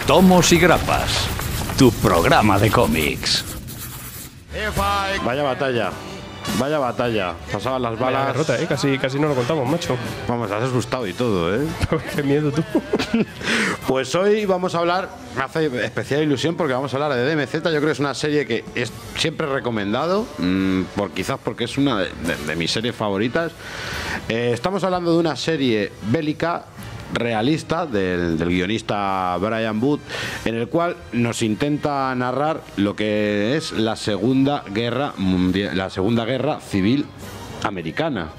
Tomos y Grapas, tu programa de cómics. Vaya batalla. Vaya batalla. Pasaban las balas. Derrota, casi no lo contamos, macho. Vamos, has asustado y todo, ¿eh? Qué miedo tú. Pues hoy vamos a hablar, me hace especial ilusión porque vamos a hablar de DMZ. Yo creo que es una serie que es siempre recomendado, quizás porque es una de mis series favoritas. Estamos hablando de una serie bélica realista del guionista Brian Wood, en el cual nos intenta narrar lo que es la Segunda Guerra Mundial, la Segunda Guerra Civil Americana.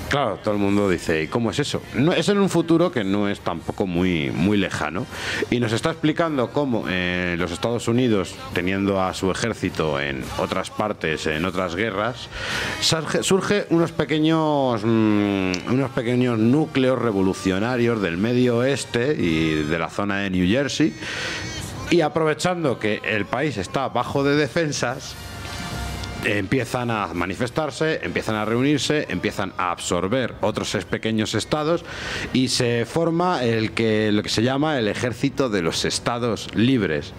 Claro, todo el mundo dice, ¿y cómo es eso? No, es en un futuro que no es tampoco muy lejano. Y nos está explicando cómo los Estados Unidos, teniendo a su ejército en otras partes, en otras guerras, surge unos pequeños núcleos revolucionarios del medio oeste y de la zona de New Jersey. Y aprovechando que el país está bajo de defensas, empiezan a manifestarse, empiezan a reunirse, empiezan a absorber otros pequeños estados y se forma lo que se llama el Ejército de los Estados Libres.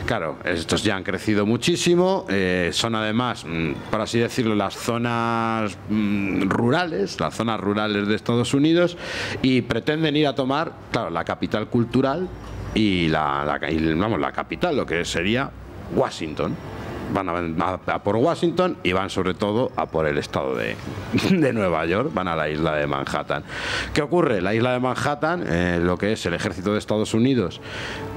Claro, estos ya han crecido muchísimo, son además, por así decirlo, las zonas rurales de Estados Unidos, y pretenden ir a tomar, claro, la capital cultural y la capital, lo que sería Washington. Van a por Washington y van sobre todo a por el estado de Nueva York, van a la isla de Manhattan. ¿Qué ocurre? La isla de Manhattan, lo que es el ejército de Estados Unidos,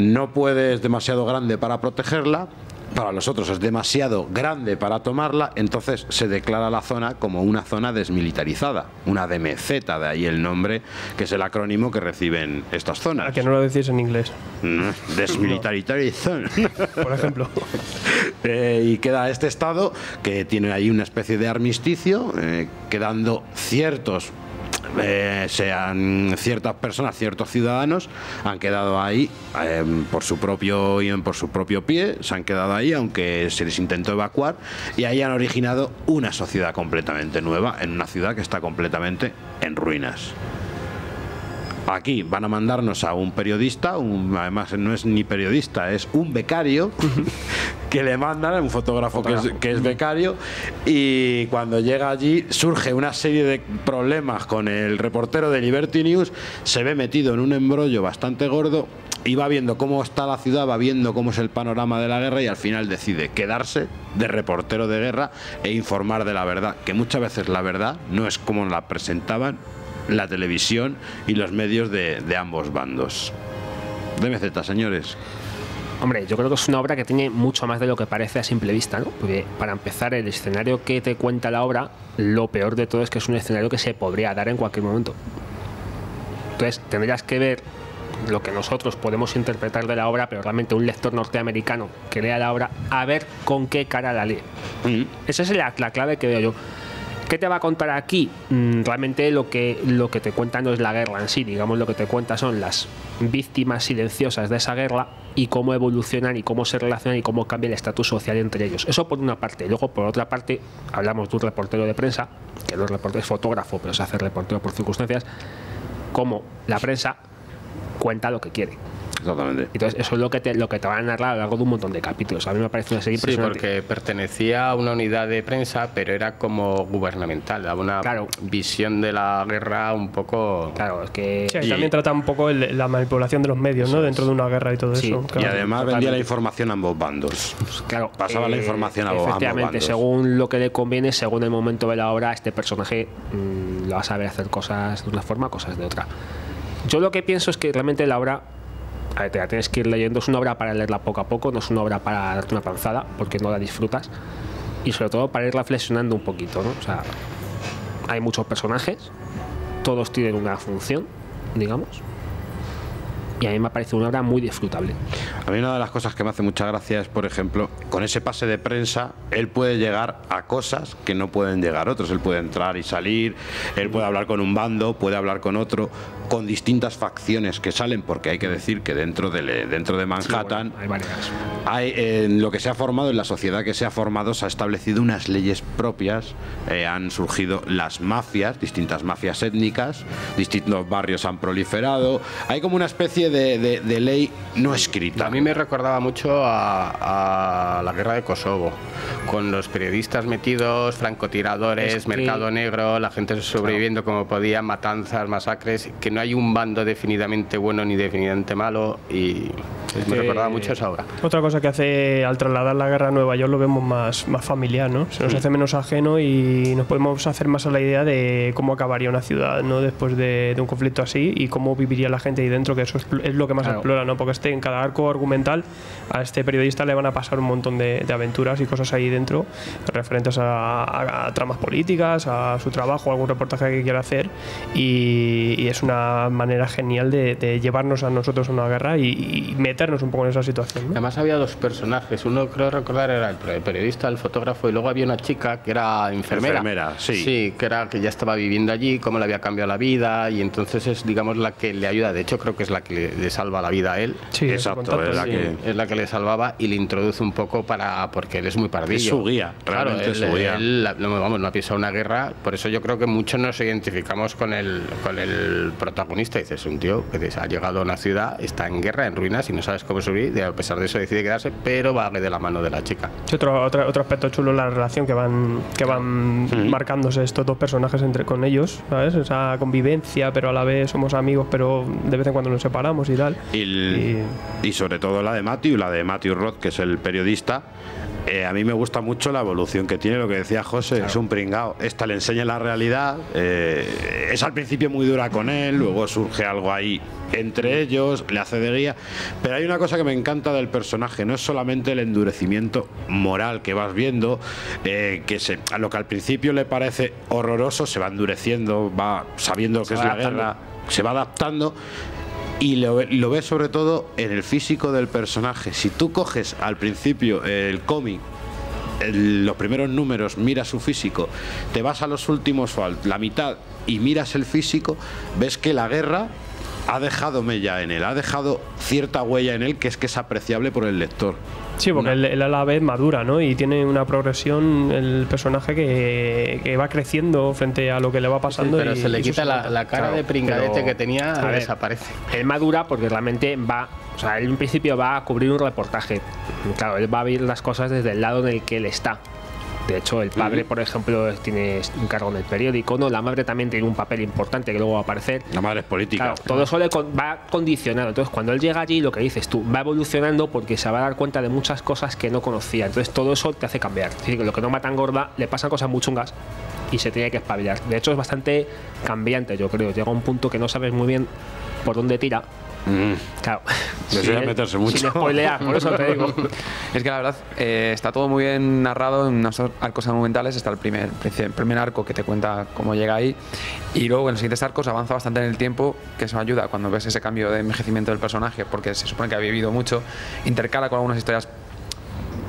no puede, es demasiado grande para protegerla. Para los otros es demasiado grande para tomarla, entonces se declara la zona como una zona desmilitarizada, una DMZ, de ahí el nombre, que es el acrónimo que reciben estas zonas. ¿A que no lo decís en inglés? Desmilitarization. Por ejemplo. Y queda este estado que tiene ahí una especie de armisticio, quedando ciertas personas, ciertos ciudadanos han quedado ahí por su propio pie, se han quedado ahí aunque se les intentó evacuar, y ahí han originado una sociedad completamente nueva en una ciudad que está completamente en ruinas. Aquí van a mandarnos a un periodista, además no es ni periodista, es un becario, que le mandan, un fotógrafo que es becario, y cuando llega allí surge una serie de problemas con el reportero de Liberty News, se ve metido en un embrollo bastante gordo y va viendo cómo está la ciudad, va viendo cómo es el panorama de la guerra, y al final decide quedarse de reportero de guerra e informar de la verdad, que muchas veces la verdad no es como la presentaban la televisión y los medios de ambos bandos. DMZ, señores. Hombre, yo creo que es una obra que tiene mucho más de lo que parece a simple vista, ¿no? Porque para empezar, el escenario que te cuenta la obra, lo peor de todo es que es un escenario que se podría dar en cualquier momento. Entonces tendrías que ver lo que nosotros podemos interpretar de la obra, pero realmente un lector norteamericano que lea la obra, a ver con qué cara la lee. Esa es la clave que veo yo. ¿Qué te va a contar aquí? Realmente lo que te cuenta no es la guerra en sí, digamos, lo que te cuenta son las víctimas silenciosas de esa guerra y cómo evolucionan y cómo se relacionan y cómo cambia el estatus social entre ellos. Eso por una parte. Luego, por otra parte, hablamos de un reportero de prensa, que no es fotógrafo, pero se hace reportero por circunstancias, cómo la prensa cuenta lo que quiere. Exactamente. Entonces eso es lo que te van a narrar a lo largo de un montón de capítulos. A mí me parece una serie impresionante. Sí, porque pertenecía a una unidad de prensa, pero era como gubernamental, daba una visión de la guerra un poco... Claro, es que... Sí, también trata un poco la manipulación de los medios, ¿no? Dentro de una guerra y todo eso. Claro. Y además vendía la información a ambos bandos. Pues claro, pasaba la información a ambos bandos. Efectivamente, según lo que le conviene, según el momento de la obra, este personaje lo va a saber hacer cosas de una forma, cosas de otra. Yo lo que pienso es que realmente la obra... A ver, te la tienes que ir leyendo, es una obra para leerla poco a poco, no es una obra para darte una panzada, porque no la disfrutas, y sobre todo para ir reflexionando un poquito, ¿no? O sea, hay muchos personajes, todos tienen una función, digamos, y a mí me ha parecido una obra muy disfrutable. A mí una de las cosas que me hace mucha gracia es, por ejemplo, con ese pase de prensa, él puede llegar a cosas que no pueden llegar otros. Él puede entrar y salir, él puede hablar con un bando, puede hablar con otro, con distintas facciones que salen, porque hay que decir que dentro de Manhattan, sí, bueno, hay varias. en lo que se ha formado, en la sociedad que se ha formado, se ha establecido unas leyes propias, han surgido las mafias, distintas mafias étnicas, distintos barrios han proliferado, hay como una especie de ley no escrita. A mí me recordaba mucho a la guerra de Kosovo, con los periodistas metidos, francotiradores, mercado negro, la gente sobreviviendo como podía, matanzas, masacres, que no hay un bando definidamente bueno ni definidamente malo, y me recordaba mucho esa obra. Otra cosa que hace al trasladar la guerra a Nueva York lo vemos más familiar, ¿no? Se nos hace menos ajeno y nos podemos hacer más a la idea de cómo acabaría una ciudad, ¿no? Después de un conflicto así, y cómo viviría la gente ahí dentro, que eso es lo que más explora, ¿no? Porque en cada arco argumental a este periodista le van a pasar un montón de aventuras y cosas ahí dentro referentes a tramas políticas, a su trabajo, algún reportaje que quiera hacer, y es una manera genial de llevarnos a nosotros a una guerra y meternos un poco en esa situación, ¿no? Además había dos personajes, uno creo recordar era el periodista, el fotógrafo, y luego había una chica que era enfermera, sí, que ya estaba viviendo allí, cómo le había cambiado la vida, y entonces es, digamos, la que le ayuda, de hecho creo que es la que le salva la vida a él. Sí, exacto, es la que le salvaba y le introduce un poco porque él es muy pardillo. Es su guía, realmente claro, es su guía. Él no ha pisado una guerra, por eso yo creo que muchos nos identificamos con el protagonista. Dices, un tío que ha llegado a una ciudad, está en guerra, en ruinas, y no sabes cómo subir, y a pesar de eso decide quedarse, pero va de la mano de la chica. Sí, otro aspecto chulo es la relación que van marcándose estos dos personajes con ellos, ¿sabes? Esa convivencia, pero a la vez somos amigos, pero de vez en cuando nos separamos y tal. Y sobre todo la de Matthew Roth, que es el periodista. A mí me gusta mucho la evolución que tiene, lo que decía José, claro. Es un pringao. Esta le enseña la realidad, es al principio muy dura con él, luego surge algo ahí entre ellos, le hace de guía, pero hay una cosa que me encanta del personaje, no es solamente el endurecimiento moral que vas viendo, a lo que al principio le parece horroroso, se va endureciendo, va sabiendo que es la guerra, se va adaptando. Y lo ves sobre todo en el físico del personaje. Si tú coges al principio el cómic, los primeros números, miras su físico, te vas a los últimos, la mitad, y miras el físico, ves que la guerra ha dejado mella en él, ha dejado cierta huella en él que es apreciable por el lector. Sí, porque él a la vez madura, ¿no? Y tiene una progresión el personaje que va creciendo frente a lo que le va pasando. Sí, pero se le quita la cara de pringadete que tenía, desaparece. Él madura porque realmente él en principio va a cubrir un reportaje. Claro, él va a ver las cosas desde el lado en el que él está. De hecho, el padre, por ejemplo, tiene un cargo en el periódico, ¿no? La madre también tiene un papel importante que luego va a aparecer. La madre es política. Claro, todo eso va condicionado. Entonces, cuando él llega allí, lo que dices tú, va evolucionando porque se va a dar cuenta de muchas cosas que no conocía. Entonces, todo eso te hace cambiar. Es decir, lo que no mata tan gorda, le pasan cosas muy chungas y se tiene que espabilar. De hecho, es bastante cambiante, yo creo. Llega a un punto que no sabes muy bien por dónde tira. Claro, meterse mucho. Sin spoilear, por eso te digo. Es que la verdad está todo muy bien narrado en unos arcos argumentales. Está el primer arco que te cuenta cómo llega ahí, y luego en los siguientes arcos avanza bastante en el tiempo, que eso ayuda cuando ves ese cambio de envejecimiento del personaje, porque se supone que ha vivido mucho, intercala con algunas historias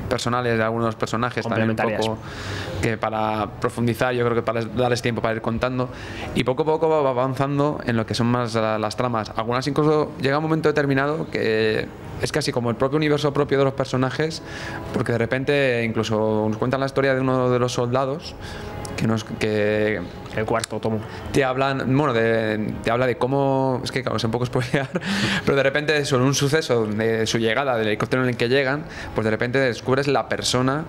personales de algunos personajes también un poco, que para profundizar, yo creo que para darles tiempo para ir contando, y poco a poco va avanzando en lo que son más las tramas. Algunas incluso llega un momento determinado que es casi como el propio universo propio de los personajes, porque de repente incluso nos cuentan la historia de uno de los soldados que el cuarto tomo te hablan, te habla de cómo, es que claro, es un poco spoilear, pero de repente sobre un suceso de su llegada, del helicóptero en el que llegan, pues de repente descubres la persona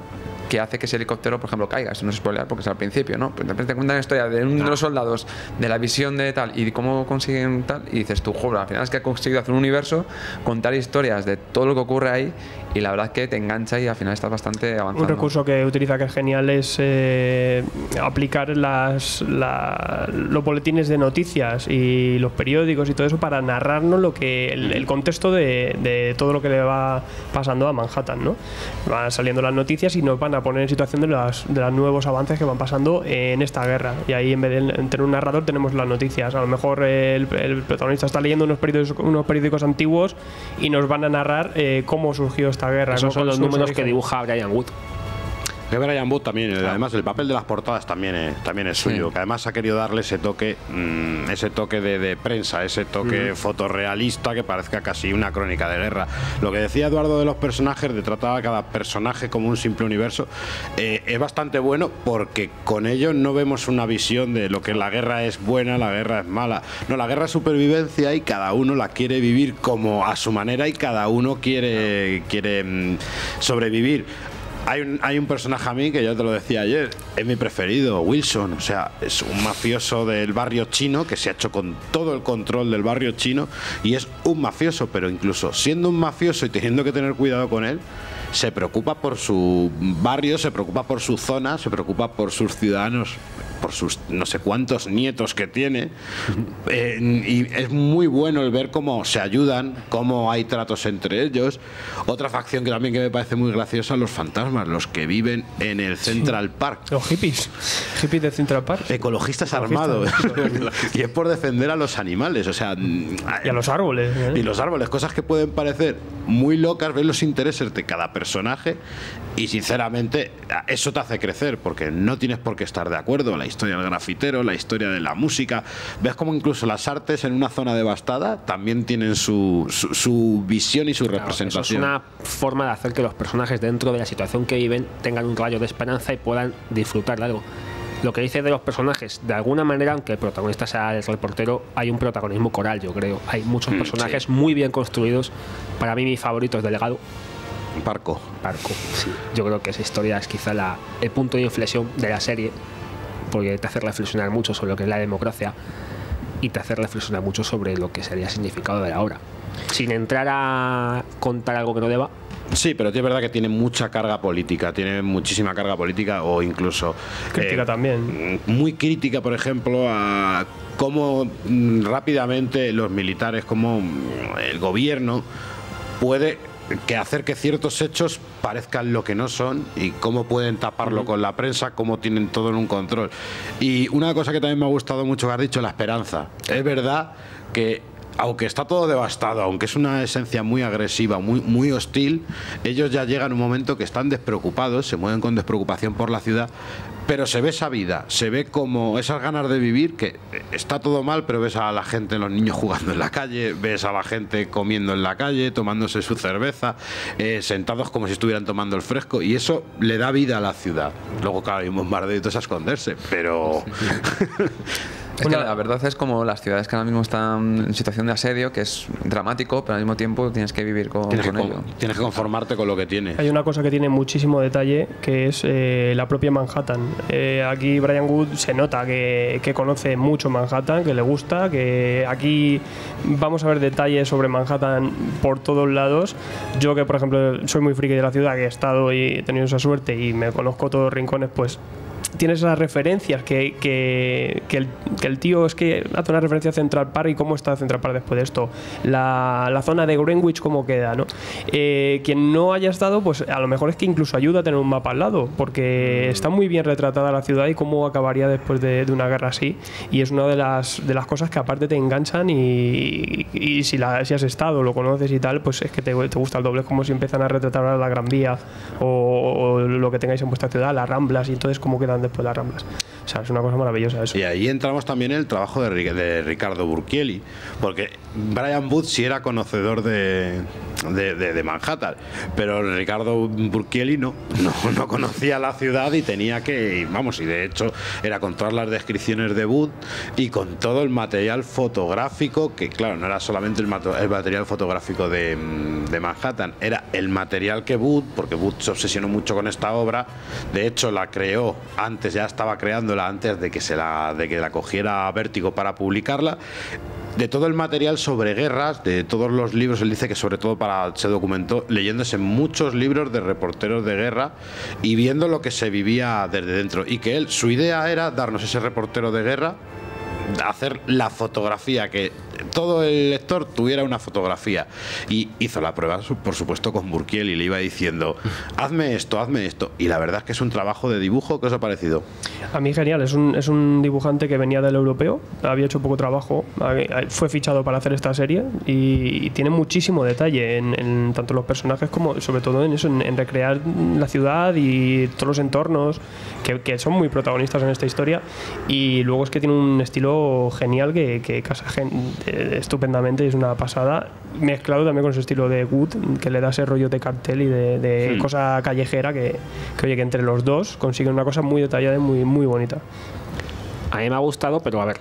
que hace que ese helicóptero, por ejemplo, caiga. Eso no es spoiler porque es al principio, ¿no? Pero de repente te cuentan la historia de uno de los soldados, de la visión de tal y de cómo consiguen tal, y dices tú, joder, al final es que ha conseguido hacer un universo, contar historias de todo lo que ocurre ahí, y la verdad es que te engancha y al final estás bastante avanzando. Un recurso que utiliza que es genial es aplicar los boletines de noticias y los periódicos y todo eso para narrarnos el contexto de todo lo que le va pasando a Manhattan, ¿no? Van saliendo las noticias y nos van a poner en situación de los nuevos avances que van pasando en esta guerra, y ahí en vez de tener un narrador tenemos las noticias. A lo mejor el protagonista está leyendo unos periódicos antiguos y nos van a narrar cómo surgió esta guerra. Esos son los números que dibuja Brian Wood. Que Brian Wood también, además el papel de las portadas también es suyo, que además ha querido darle ese toque de prensa, ese toque fotorrealista que parezca casi una crónica de guerra. Lo que decía Eduardo de los personajes, de tratar a cada personaje como un simple universo, es bastante bueno porque con ello no vemos una visión de lo que la guerra es buena, la guerra es mala. No, la guerra es supervivencia y cada uno la quiere vivir como a su manera y cada uno quiere sobrevivir. Hay un personaje a mí que yo te lo decía ayer, es mi preferido, Wilson. O sea, es un mafioso del barrio chino que se ha hecho con todo el control del barrio chino y es un mafioso, pero incluso siendo un mafioso y teniendo que tener cuidado con él, se preocupa por su barrio, se preocupa por su zona, se preocupa por sus ciudadanos, por sus no sé cuántos nietos que tiene, y es muy bueno el ver cómo se ayudan, cómo hay tratos entre ellos. Otra facción que también que me parece muy graciosa, los fantasmas, los que viven en el Central Park. Los hippies de Central Park. Ecologistas armados. Y es por defender a los animales, o sea... Y a los árboles. Y los árboles, cosas que pueden parecer muy locas, ver los intereses de cada personaje y sinceramente eso te hace crecer porque no tienes por qué estar de acuerdo. La historia del grafitero, la historia de la música, ves como incluso las artes en una zona devastada también tienen su visión y su representación. Eso es una forma de hacer que los personajes dentro de la situación que viven tengan un rayo de esperanza y puedan disfrutar de algo. Lo que dice de los personajes, de alguna manera, aunque el protagonista sea el reportero, hay un protagonismo coral, yo creo. Hay muchos personajes muy bien construidos. Para mí mi favorito es Delegado. Parco, sí. Yo creo que esa historia es quizá el punto de inflexión de la serie, porque te hace reflexionar mucho sobre lo que es la democracia y te hace reflexionar mucho sobre lo que sería el significado de la obra. Sin entrar a contar algo que no deba. Sí, pero es verdad que tiene mucha carga política, tiene muchísima carga política o incluso... Crítica también. Muy crítica, por ejemplo, a cómo rápidamente los militares, cómo el gobierno puede hacer que ciertos hechos parezcan lo que no son y cómo pueden taparlo con la prensa, cómo tienen todo en un control. Y una cosa que también me ha gustado mucho que has dicho, la esperanza. Es verdad que aunque está todo devastado, aunque es una esencia muy agresiva, muy hostil, ellos ya llegan a un momento que están despreocupados, se mueven con despreocupación por la ciudad, pero se ve esa vida, se ve como esas ganas de vivir, que está todo mal, pero ves a la gente, los niños jugando en la calle, ves a la gente comiendo en la calle, tomándose su cerveza, sentados como si estuvieran tomando el fresco, y eso le da vida a la ciudad. Luego, claro, hay un bombardeo y todo es a esconderse, pero... Es que la verdad es como las ciudades que ahora mismo están en situación de asedio, que es dramático, pero al mismo tiempo tienes que vivir con ello. Tienes que conformarte con lo que tienes. Hay una cosa que tiene muchísimo detalle, que es la propia Manhattan. Aquí Brian Wood se nota que conoce mucho Manhattan, que le gusta, que aquí vamos a ver detalles sobre Manhattan por todos lados. Yo que, por ejemplo, soy muy friki de la ciudad, que he estado y he tenido esa suerte y me conozco todos los rincones, pues... Tienes esas referencias que el tío es que hace una referencia a Central Park y cómo está Central Park después de esto, la zona de Greenwich cómo queda, ¿no? Quien no haya estado, pues a lo mejor es que incluso ayuda a tener un mapa al lado, porque está muy bien retratada la ciudad y cómo acabaría después de una guerra así, y es una de las cosas que aparte te enganchan y si has estado, lo conoces y tal, pues es que te gusta el doble. Es como si empiezan a retratar ahora la Gran Vía o lo que tengáis en vuestra ciudad, las Ramblas, y entonces cómo quedan después las Ramblas. O sea, es una cosa maravillosa eso. Y ahí entramos también en el trabajo de Ricardo Burchielli, porque Brian Wood sí era conocedor de Manhattan, pero Ricardo Burchielli no conocía la ciudad y tenía que, vamos, y de hecho era con todas las descripciones de Wood y con todo el material fotográfico, que claro, no era solamente el material fotográfico de Manhattan, era el material que Wood, porque Wood se obsesionó mucho con esta obra, de hecho la creó antes, ya estaba creándola antes de que la cogiera Vértigo para publicarla, de todo el material sobre guerras, de todos los libros. Él dice que sobre todo se documentó leyéndose muchos libros de reporteros de guerra y viendo lo que se vivía desde dentro, y que su idea era darnos ese reportero de guerra, hacer la fotografía que todo el lector tuviera una fotografía. Y hizo la prueba, por supuesto, con Burkiel y le iba diciendo, hazme esto, y la verdad es que es un trabajo de dibujo. ¿Qué os ha parecido? A mí genial, es un dibujante que venía del europeo, había hecho poco trabajo, fue fichado para hacer esta serie y tiene muchísimo detalle en tanto los personajes como sobre todo en eso, en recrear la ciudad y todos los entornos que son muy protagonistas en esta historia, y luego es que tiene un estilo genial que casa estupendamente, es una pasada, mezclado también con su estilo de Wood, que le da ese rollo de cartel y de cosa callejera que oye, que entre los dos consiguen una cosa muy detallada y muy bonita. A mí me ha gustado, pero a ver,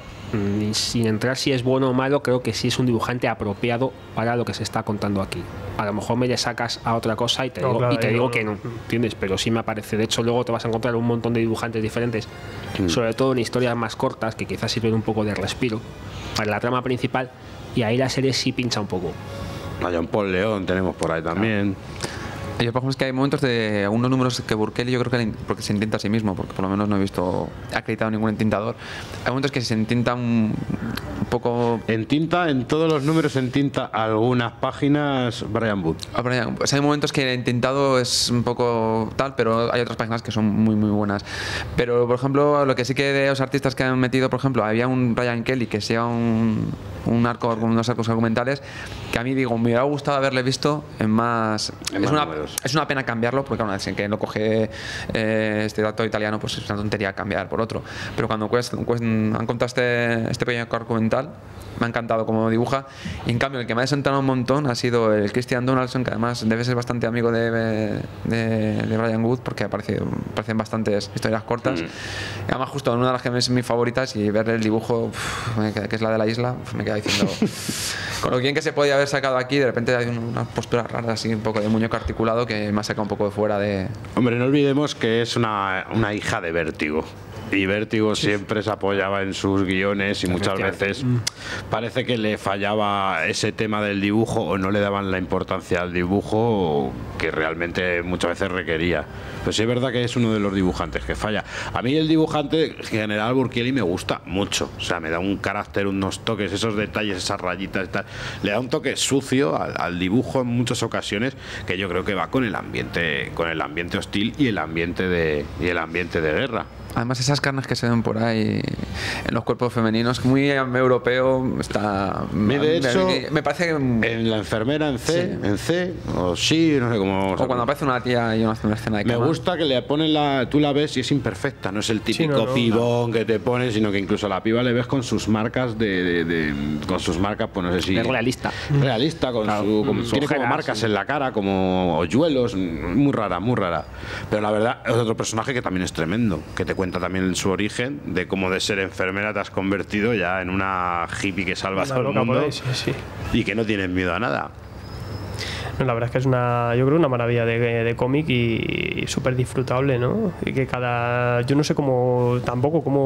sin entrar si es bueno o malo, creo que sí es un dibujante apropiado para lo que se está contando aquí. A lo mejor me le sacas a otra cosa y te digo que no, ¿entiendes? Pero sí me aparece. De hecho, luego te vas a encontrar un montón de dibujantes diferentes, sobre todo en historias más cortas, que quizás sirven un poco de respiro para la trama principal, y ahí la serie sí pincha un poco. A Jean Paul León tenemos por ahí también. Yo, por ejemplo, es que hay momentos de algunos números que Burkiel, yo creo que porque se intenta a sí mismo, porque por lo menos no he visto acreditado ningún entintador. Hay momentos que se entinta un poco. En todos los números entinta algunas páginas Brian Wood. Pues hay momentos que el entintado es un poco tal, pero hay otras páginas que son muy buenas. Pero, por ejemplo, lo que sí que de los artistas que han metido, por ejemplo, había un Brian Kelly que sea un arco, unos arcos argumentales, que a mí digo, me hubiera gustado haberle visto en más números. Es una pena cambiarlo, porque una vez en que lo coge este dato italiano, pues es una tontería cambiar por otro. Pero cuando han contado este pequeño arco argumental, me ha encantado cómo dibuja. Y en cambio, el que me ha desentonado un montón ha sido el Christian Donaldson, que además debe ser bastante amigo de Brian Wood, porque parecen bastantes historias cortas. Y además, justo en una de las que es mis favoritas, y ver el dibujo, que es la de la isla, me queda diciendo, con lo bien que se podía haber sacado aquí, de repente hay unas posturas raras, así un poco de muñeco articulado, que me ha sacado un poco de fuera de... Hombre, no olvidemos que es una hija de Vértigo. Y Vértigo siempre se apoyaba en sus guiones y muchas veces parece que le fallaba ese tema del dibujo, o no le daban la importancia al dibujo que realmente muchas veces requería. Pues sí es verdad que es uno de los dibujantes que falla. A mí el dibujante en general Burkiel me gusta mucho. O sea, me da un carácter, unos toques, esos detalles, esas rayitas y tal. Le da un toque sucio al dibujo en muchas ocasiones, que yo creo que va con el ambiente hostil y el ambiente de guerra. Además, esas carnes que se ven por ahí en los cuerpos femeninos, muy europeo, está... De hecho, me parece que... En La enfermera, en C, o sí, no sé cómo... O cuando aparece una tía y una escena de cama. Me gusta que le ponen tú la ves y es imperfecta, no es el típico pibón que te pone, sino que incluso a la piba le ves con sus marcas con sus marcas, pues no sé si... Es realista. Realista, tiene como marcas en la cara, como hoyuelos, muy rara. Pero la verdad, es otro personaje que también es tremendo, que te cuenta también su origen, de cómo de ser enfermera te has convertido ya en una hippie que salva a todo el mundo y que no tienes miedo a nada. No, la verdad es que es yo creo una maravilla de cómic y súper disfrutable, ¿no? Y que yo no sé cómo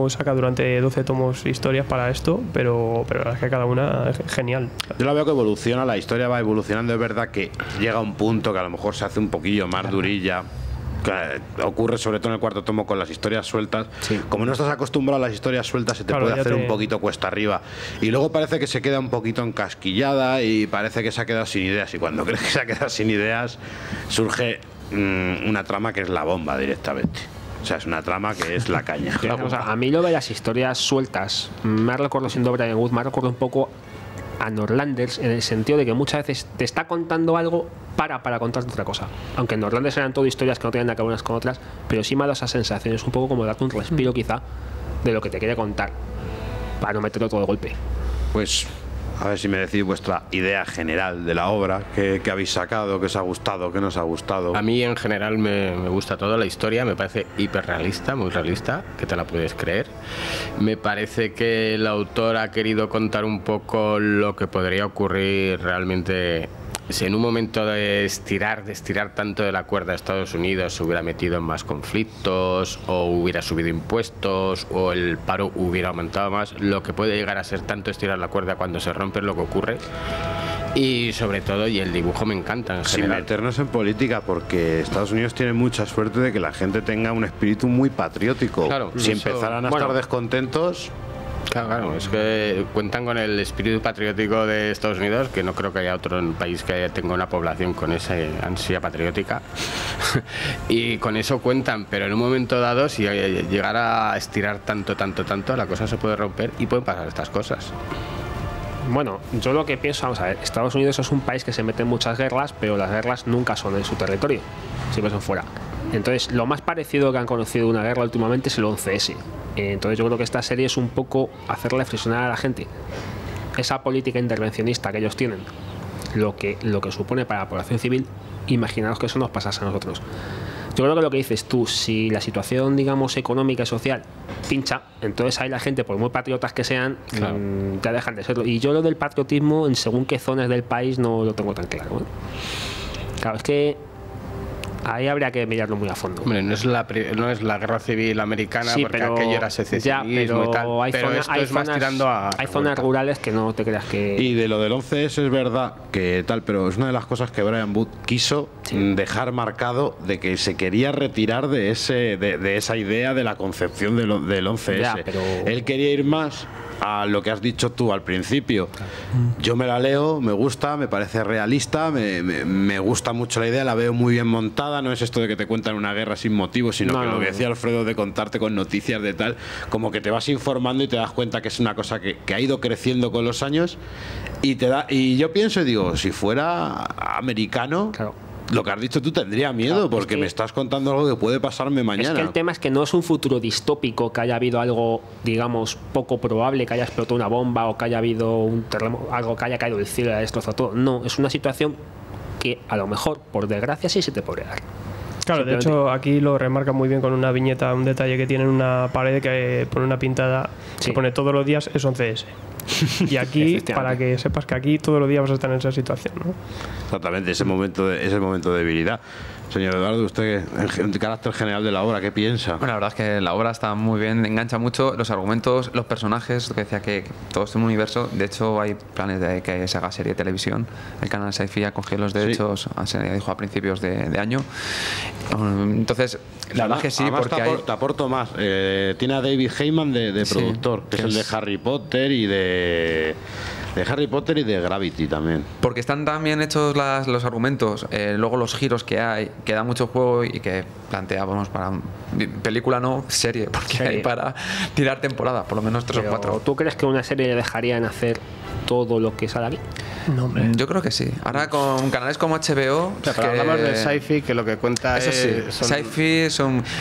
saca durante 12 tomos historias para esto, pero la verdad es que cada una es genial. Yo la veo que evoluciona, la historia va evolucionando, es verdad que llega a un punto que a lo mejor se hace un poquillo más durilla. Ocurre sobre todo en el cuarto tomo con las historias sueltas. Como no estás acostumbrado a las historias sueltas, se te puede hacer un poquito cuesta arriba, y luego parece que se queda un poquito encasquillada y parece que se ha quedado sin ideas, y cuando crees que se ha quedado sin ideas surge una trama que es la bomba directamente. O sea, es una trama que es la caña. O sea, a mí lo de las historias sueltas me recuerdo, siendo Brian Wood, me recuerdo un poco a Norlanders, en el sentido de que muchas veces te está contando algo para contarte otra cosa. Aunque en Norlanders eran todo historias que no tenían nada que ver unas con otras, pero sí me ha dado esa sensación. Es un poco como darte un respiro quizá de lo que te quiere contar, para no meterlo todo de golpe. Pues a ver si me decís vuestra idea general de la obra, que habéis sacado, que os ha gustado, que no os ha gustado. A mí en general me gusta toda la historia, me parece hiperrealista, muy realista, que te la puedes creer. Me parece que el autor ha querido contar un poco lo que podría ocurrir realmente si en un momento de estirar tanto de la cuerda a Estados Unidos se hubiera metido en más conflictos, o hubiera subido impuestos, o el paro hubiera aumentado más, lo que puede llegar a ser tanto estirar la cuerda cuando se rompe lo que ocurre. Y sobre todo, y el dibujo me encanta en general. Sin meternos en política, porque Estados Unidos tiene mucha suerte de que la gente tenga un espíritu muy patriótico. Claro, si empezaran a estar descontentos... Claro, es que cuentan con el espíritu patriótico de Estados Unidos, que no creo que haya otro país que tenga una población con esa ansia patriótica. Y con eso cuentan, pero en un momento dado, si llegara a estirar tanto, la cosa se puede romper y pueden pasar estas cosas. Bueno, yo lo que pienso, vamos a ver, Estados Unidos es un país que se mete en muchas guerras, pero las guerras nunca son en su territorio, siempre son fuera. Entonces, lo más parecido que han conocido de una guerra últimamente es el 11S. Entonces, yo creo que esta serie es un poco hacerle reflexionar a la gente. Esa política intervencionista que ellos tienen, lo que supone para la población civil, imaginaos que eso nos pasase a nosotros. Yo creo que lo que dices tú, si la situación, digamos, económica y social pincha, entonces ahí la gente, por muy patriotas que sean, claro, ya dejan de serlo. Y yo lo del patriotismo en según qué zonas del país no lo tengo tan claro, ¿eh? Claro, es que ahí habría que mirarlo muy a fondo. Hombre, no es la guerra civil americana, sí, porque aquello era secesionismo y tal. Pero esto es más tirando a... Hay zonas rurales que no te creas que... Y de lo del 11S es verdad que tal, pero es una de las cosas que Brian Wood quiso dejar marcado, de que se quería retirar de esa idea de la concepción del 11S. Ya, pero... Él quería ir más a lo que has dicho tú al principio. Yo me la leo, me gusta, me parece realista, me gusta mucho la idea, la veo muy bien montada. No es esto de que te cuentan una guerra sin motivo, sino que lo que decía Alfredo de contarte con noticias de tal, como que te vas informando y te das cuenta que es una cosa que ha ido creciendo con los años y yo pienso y digo, si fuera americano, claro, lo que has dicho tú tendría miedo, claro, porque es que me estás contando algo que puede pasarme mañana. Es que el tema es que no es un futuro distópico, que haya habido algo, digamos, poco probable, que haya explotado una bomba o que haya habido un terremoto, algo que haya caído del cielo y haya destrozado todo. No, es una situación que a lo mejor, por desgracia, sí se te podría dar. Claro, de hecho aquí lo remarca muy bien con una viñeta, un detalle que tiene en una pared que pone una pintada, se pone todos los días es 11S. Y aquí, para que sepas que aquí todos los días vas a estar en esa situación, ¿no? Exactamente, ese momento de debilidad. Señor Eduardo, usted, en carácter general de la obra, ¿qué piensa? Bueno, la verdad es que la obra está muy bien, engancha mucho los argumentos, los personajes, lo que decía que todo es un universo. De hecho, hay planes de que se haga serie de televisión. El canal Sci-Fi ha cogido los derechos, se dijo a principios de año. Entonces, la verdad es que sí, porque te aporto más. Tiene a David Heyman de productor, que es el de Harry Potter y de Harry Potter y de Gravity también. Porque están tan bien hechos los argumentos, luego los giros que hay, que da mucho juego y que planteábamos para película, no serie, porque hay para tirar temporada, por lo menos 3 o 4. ¿Tú crees que una serie le dejarían hacer todo lo que sale aquí? No, hombre. Yo creo que sí. Ahora con canales como HBO... Pero hablamos de Sci-Fi, que lo que cuenta eso sí, Sci-Fi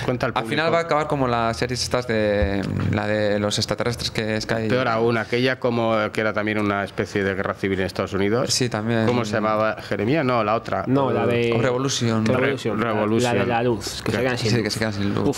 cuenta al final va a acabar como las series estas de la de los extraterrestres que Sky... Peor aún, aquella como que era también una especie de guerra civil en Estados Unidos. Sí, también. ¿Cómo se llamaba? ¿Jeremías? No, la otra. No, la de... Revolution. La de la luz, que se quedan sin luz. Sí, que se quedan sin luz.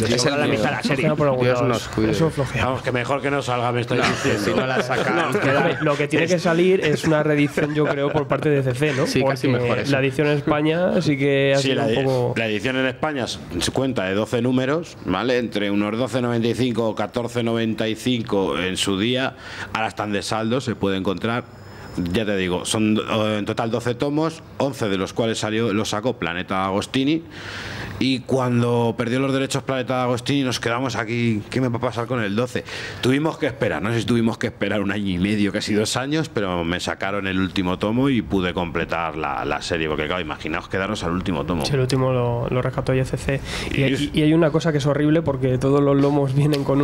Es la mitad de la serie. Dios nos cuide. Eso flojea. Vamos, que mejor que no salga, me estoy diciendo. Si no la sacan. Lo que tiene que salir es una reedición, yo creo, por parte de CC, ¿no? Sí, porque casi mejor eso. la edición en España sí que ha sido un poco... La edición en España se cuenta de 12 números, ¿vale? Entre unos 12,95 o 14,95 en su día. Ahora están de saldo, se puede encontrar. Ya te digo, son en total 12 tomos, 11 de los cuales los sacó Planeta Agostini. Y cuando perdió los derechos Planeta Agostini nos quedamos aquí, ¿qué me va a pasar con el 12? Tuvimos que esperar, no sé si tuvimos que esperar 1 año y medio, casi 2 años, pero me sacaron el último tomo y pude completar la serie, porque claro, imaginaos quedarnos al último tomo. Sí, el último lo rescató ICC. Y hay una cosa que es horrible, porque todos los lomos vienen con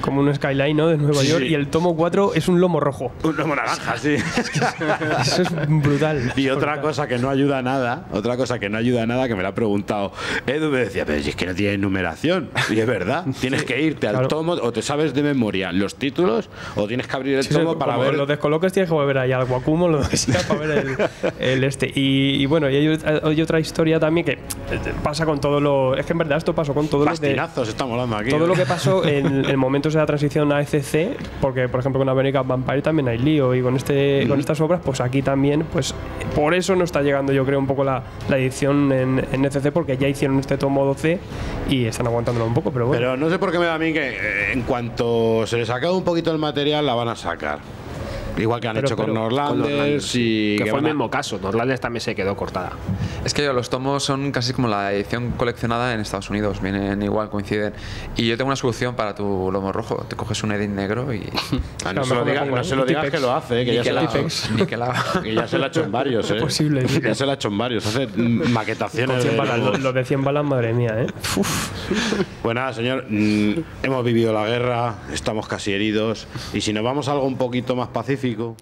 como un skyline, ¿no?, de Nueva York, y el tomo 4 es un lomo rojo. Un lomo naranja, sí. Eso es brutal. Y otra cosa que no ayuda a nada, que me la ha preguntado Edu, me decía, pero si es que no tiene numeración. Y es verdad, tienes que irte al tomo, o te sabes de memoria los títulos, o tienes que abrir el tomo para ver. Los descoloques tienes que volver ahí al Guacumo, lo que sea, para ver el este. Y bueno, y hay otra historia también que pasa con todo lo. Es que en verdad esto pasó con todo Pastinazos, estamos hablando aquí. Todo lo que pasó en momentos de la transición a ECC, porque por ejemplo con American Vampire también hay lío, y con estas obras, pues aquí también, pues por eso no está llegando, yo creo, un poco la edición en ECC, porque ya hicieron este tomo 12 y están aguantándolo un poco, pero bueno. Pero no sé por qué me da a mí que en cuanto se les acabe un poquito el material la van a sacar. Igual que han Pero- hecho con pero- Norlanders y que fue el van a- mismo caso. Norlanders también se quedó cortada. Es que los tomos son casi como la edición coleccionada en Estados Unidos, vienen igual, coinciden. Y yo tengo una solución para tu lomo rojo, te coges un edit negro y... Ah, no se lo digas, no se lo digas que lo hace, que ya se lo ha hecho. Que ya se lo ha hecho en varios, Es posible, sí. Ya se lo ha hecho en varios. Hace maquetaciones. Con 100 de balas, los- lo de 100 balas, madre mía, ¿eh? Pues nada, señor, hemos vivido la guerra, estamos casi heridos. Y si nos vamos a algo un poquito más pacífico.